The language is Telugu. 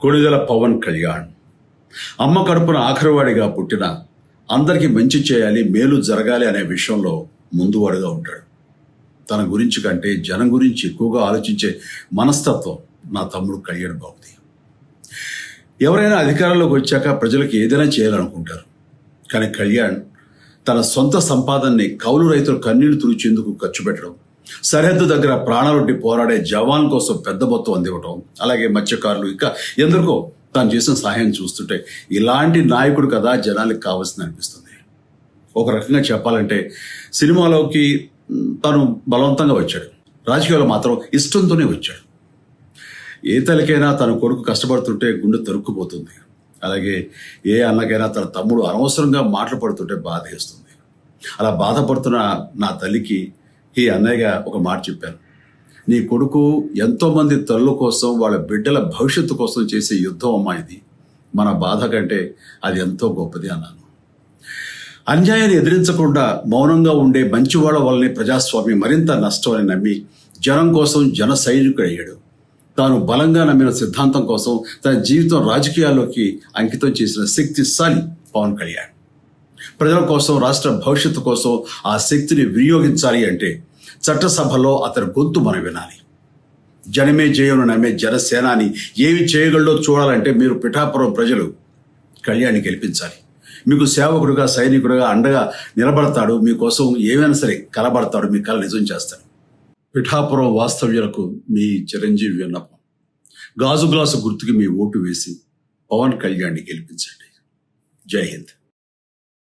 కొణిదెల పవన్ కళ్యాణ్ అమ్మ కడుపున ఆఖరివాడిగా పుట్టిన అందరికీ మంచి చేయాలి, మేలు జరగాలి అనే విషయంలో ముందువాడుగా ఉంటాడు. తన గురించి కంటే జనం గురించి ఎక్కువగా ఆలోచించే మనస్తత్వం నా తమ్ముడు కళ్యాణ్ బాబుది. ఎవరైనా అధికారంలోకి వచ్చాక ప్రజలకు ఏదైనా చేయాలనుకుంటారు. కానీ కళ్యాణ్ తన సొంత సంపాదనని కౌలు రైతులు కన్నీళ్లు తుడిచేందుకు ఖర్చు పెట్టడం, సరిహద్దు దగ్గర ప్రాణాలొడ్డి పోరాడే జవాన్ కోసం పెద్ద మొత్తం అందివ్వటం, అలాగే మత్స్యకారులు ఇంకా ఎందరికో తాను చేసిన సహాయం చూస్తుంటే ఇలాంటి నాయకుడు కదా జనానికి కావాల్సింది అనిపిస్తుంది. ఒక రకంగా చెప్పాలంటే సినిమాలోకి తను బలవంతంగా వచ్చాడు, రాజకీయాల్లో మాత్రం ఇష్టంతోనే వచ్చాడు. ఏ తల్లికైనా తన కొడుకు కష్టపడుతుంటే గుండె తరుక్కుపోతుంది. అలాగే ఏ అన్నకైనా తన తమ్ముడు అనవసరంగా మాటలు పడుతుంటే బాధ వేస్తుంది. అలా బాధపడుతున్న నా తల్లికి ఈ అన్నయ్యగా ఒక మాట చెప్పాను. నీ కొడుకు ఎంతోమంది తల్లుల కోసం, వాళ్ళ బిడ్డల భవిష్యత్తు కోసం చేసే యుద్ధం అమ్మా ఇది. మన బాధ కంటే అది ఎంతో గొప్పది అన్నాను. అన్యాయాన్ని ఎదిరించకుండా మౌనంగా ఉండే మంచివాళ్ల వల్లనే ప్రజాస్వామ్యం మరింత నష్టం అని నమ్మి జనం కోసం జన సైనికుడు అయ్యాడు. తాను బలంగా నమ్మిన సిద్ధాంతం కోసం తన జీవితం రాజకీయాల్లోకి అంకితం చేసిన శక్తిశాలి పవన్ కళ్యాణ్. ప్రజల కోసం, రాష్ట్ర భవిష్యత్తు కోసం ఆ శక్తిని వినియోగించాలి అంటే చట్టసభలో అతని గొంతు మనం వినాలి. జనమే జయను నమ్మే జనసేనాని ఏమి చేయగలడో చూడాలంటే మీరు పిఠాపురం ప్రజలు కళ్యాణ్ని గెలిపించాలి. మీకు సేవకుడుగా, సైనికుడుగా అండగా నిలబడతాడు. మీకోసం ఏమైనా సరే కలబడతాడు, మీ కళ నిజం చేస్తాడు. పిఠాపురం వాస్తవ్యులకు మీ చిరంజీవి విన్నపం. గాజు గ్లాసు గుర్తుకి మీ ఓటు వేసి పవన్ కళ్యాణ్ని గెలిపించండి. జై హింద్.